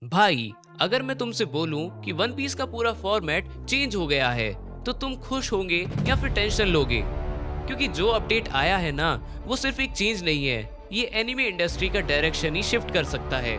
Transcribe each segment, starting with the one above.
भाई, अगर मैं तुमसे बोलूं कि वन पीस का पूरा फॉर्मेट चेंज हो गया है, तो तुम खुश होंगे या फिर टेंशन लोगे? क्योंकि जो अपडेट आया है ना, वो सिर्फ एक चेंज नहीं है, ये एनिमे इंडस्ट्री का डायरेक्शन ही शिफ्ट कर सकता है।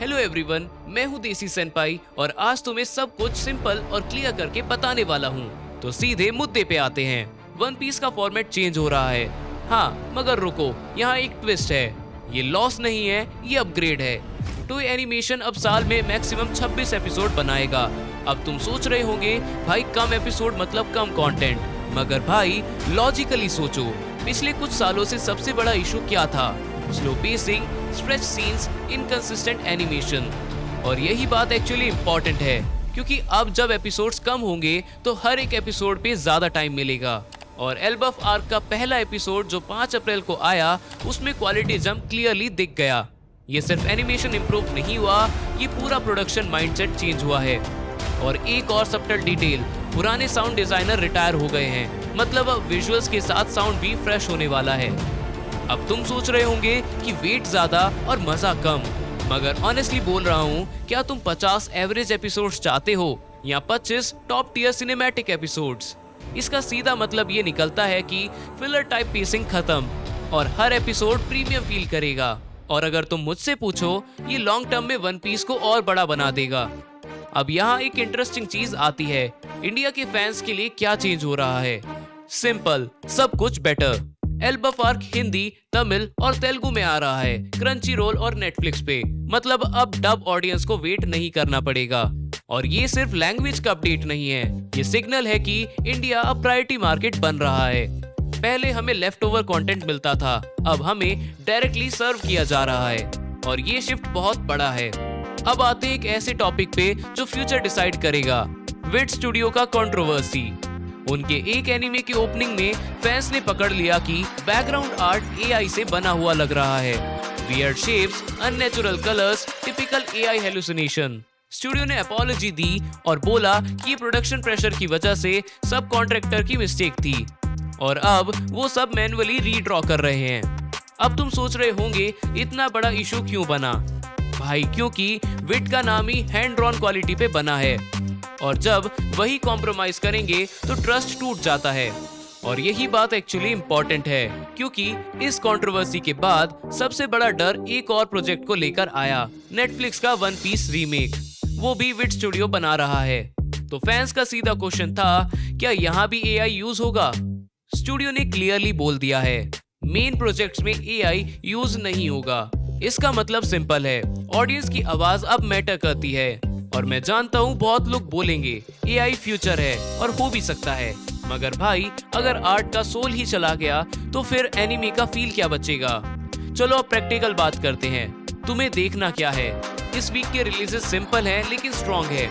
हेलो एवरीवन, मैं हूँ देसी सेनपाई और आज तुम्हें सब कुछ सिंपल और क्लियर करके बताने वाला हूँ। तो सीधे मुद्दे पे आते हैं। वन पीस का फॉर्मेट चेंज हो रहा है, हाँ, मगर रुको, यहाँ एक ट्विस्ट है। ये लॉस नहीं है, ये अपग्रेड है। टॉय एनिमेशन अब साल में मैक्सिमम 26 एपिसोड बनाएगा। अब तुम सोच रहे होंगे, भाई कम एपिसोड मतलब कम कंटेंट, मगर भाई लॉजिकली सोचो, पिछले कुछ सालों से सबसे बड़ा इशू क्या था? Slow pacing, stretch scenes, inconsistent animation. और यही बात एक्चुअली इम्पोर्टेंट है, क्योंकि अब जब एपिसोड्स कम होंगे तो हर एक एपिसोड पे ज्यादा टाइम मिलेगा। और एल्बफ आर्क का पहला एपिसोड जो 5 अप्रैल को आया, उसमें क्वालिटी जंप क्लियरली दिख गया। ये सिर्फ एनिमेशन इंप्रूव नहीं हुआ, ये पूरा प्रोडक्शन माइंडसेट चेंज हुआ है। और एक और सबटल डिटेल, पुराने साउंड डिजाइनर रिटायर हो गए हैं, मतलब अब विजुअल्स के साथ साउंड भी फ्रेश होने वाला है। अब तुम सोच रहे होंगे कि वेट ज्यादा और मजा कम, मगर ऑनेस्टली बोल रहा हूँ, क्या तुम 50 एवरेज एपिसोड्स चाहते हो या 25 टॉप टियर सिनेमैटिक एपिसोड्स? इसका सीधा मतलब ये निकलता है कि फिलर टाइप पेसिंग खत्म और हर एपिसोड प्रीमियम फील करेगा। और अगर तुम मुझसे पूछो, ये लॉन्ग टर्म में वन पीस को और बड़ा बना देगा। अब यहाँ एक इंटरेस्टिंग चीज आती है, इंडिया के फैंस के लिए क्या चेंज हो रहा है? सिंपल, सब कुछ बेटर। एल्बफ आर्क हिंदी, तमिल और तेलुगु में आ रहा है, क्रंची रोल और नेटफ्लिक्स पे। मतलब अब डब ऑडियंस को वेट नहीं करना पड़ेगा। और ये सिर्फ लैंग्वेज का अपडेट नहीं है, ये सिग्नल है कि इंडिया अब प्रायोरिटी मार्केट बन रहा है। पहले हमें लेफ्ट ओवर कॉन्टेंट मिलता था, अब हमें डायरेक्टली सर्व किया जा रहा है। और ये शिफ्ट बहुत बड़ा है। अब आते हैं एक ऐसे टॉपिक पे जो फ्यूचर डिसाइड करेगा, विट स्टूडियो का कंट्रोवर्सी। उनके एक एनीमे के ओपनिंग में फैंस ने पकड़ लिया कि बैकग्राउंड आर्ट एआई से बना हुआ लग रहा है। Weird shapes, unnatural colours, typical AI hallucination. Studio ने अपॉलॉजी दी और बोला कि ये प्रोडक्शन प्रेशर की वजह से सब कॉन्ट्रैक्टर की मिस्टेक थी और अब वो सब मैन्युअली रीड्रॉ कर रहे हैं। अब तुम सोच रहे होंगे, इतना बड़ा इशू क्यों बना? भाई, क्योंकि विट का नाम ही हैंड ड्रॉन क्वालिटी पे बना है और जब वही कॉम्प्रोमाइज करेंगे तो ट्रस्ट टूट जाता है। और यही बात एक्चुअली इम्पोर्टेंट है, क्योंकि इस कंट्रोवर्सी के बाद सबसे बड़ा डर एक और प्रोजेक्ट को लेकर आया, नेटफ्लिक्स का वन पीस रीमेक। वो भी विट स्टूडियो बना रहा है। तो फैंस का सीधा क्वेश्चन था, क्या यहाँ भी एआई यूज होगा? स्टूडियो ने क्लियरली बोल दिया है, मेन प्रोजेक्ट्स में एआई यूज नहीं होगा। इसका मतलब सिंपल है, ऑडियंस की आवाज अब मैटर करती है। और मैं जानता हूँ बहुत लोग बोलेंगे एआई फ्यूचर है और हो भी सकता है, मगर भाई अगर आर्ट का सोल ही चला गया तो फिर एनिमे का फील क्या बचेगा? चलो अब प्रैक्टिकल बात करते हैं। तुम्हें देखना क्या है? इस वीक के रिलीजेस सिंपल है लेकिन स्ट्रॉन्ग है।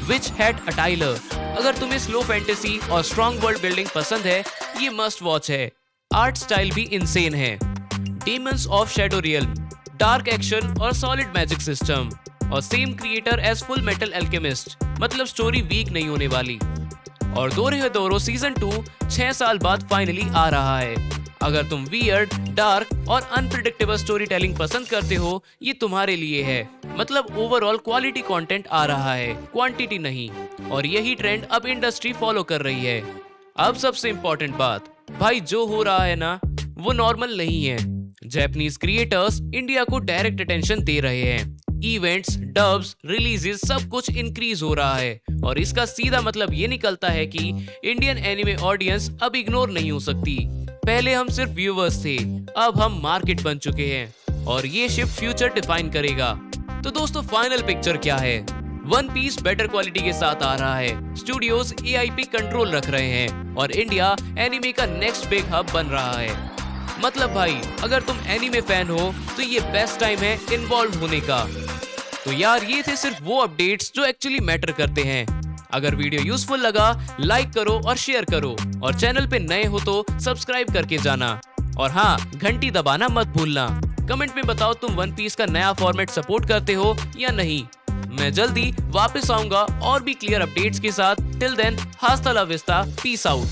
Witch Hat Atelier. अगर तुम्हें स्लो फैंटेसी और स्ट्रॉन्ग वर्ल्ड बिल्डिंग पसंद है, ये मस्ट वॉच है। आर्ट स्टाइल भी इंसेन है। Demons of Shadow Realm, dark action और सॉलिड मैजिक सिस्टम, और same creator as Full Metal Alchemist, मतलब स्टोरी वीक नहीं होने वाली। और डोरेहदोरो सीजन 2 6 साल बाद फाइनली आ रहा है। अगर तुम वियर्ड, डार्क और अनप्रिडिक्टेबल स्टोरी टेलिंग पसंद करते हो, ये तुम्हारे लिए है। मतलब ओवरऑल क्वालिटी कंटेंट आ रहा है, क्वांटिटी नहीं। और यही ट्रेंड अब इंडस्ट्री फॉलो कर रही है। अब सबसे इम्पोर्टेंट बात, भाई जो हो रहा है ना, वो नॉर्मल नहीं है। जापानीज क्रिएटर्स इंडिया को डायरेक्ट अटेंशन दे रहे हैं। इवेंट्स, डब्स, रिलीजेस, सब कुछ इंक्रीज हो रहा है। और इसका सीधा मतलब ये निकलता है कि इंडियन एनिमे ऑडियंस अब इग्नोर नहीं हो सकती। पहले हम सिर्फ व्यूअर्स थे, अब हम मार्केट बन चुके हैं और ये शिफ्ट फ्यूचर डिफाइन करेगा। तो दोस्तों, फाइनल पिक्चर क्या है? वन पीस बेटर क्वालिटी के साथ आ रहा है, स्टूडियोज एआई पे कंट्रोल रख रहे हैं और इंडिया एनिमे का नेक्स्ट बिग हब बन रहा है। मतलब भाई, अगर तुम एनिमे फैन हो तो ये बेस्ट टाइम है इन्वॉल्व होने का। तो यार, ये थे सिर्फ वो अपडेट्स जो एक्चुअली मैटर करते हैं। अगर वीडियो यूजफुल लगा, लाइक करो और शेयर करो, और चैनल पे नए हो तो सब्सक्राइब करके जाना। और हाँ, घंटी दबाना मत भूलना। कमेंट में बताओ तुम वन पीस का नया फॉर्मेट सपोर्ट करते हो या नहीं। मैं जल्दी वापस आऊंगा और भी क्लियर अपडेट्स के साथ। टिल देन, हास्ता ला विस्ता, पीस आउट।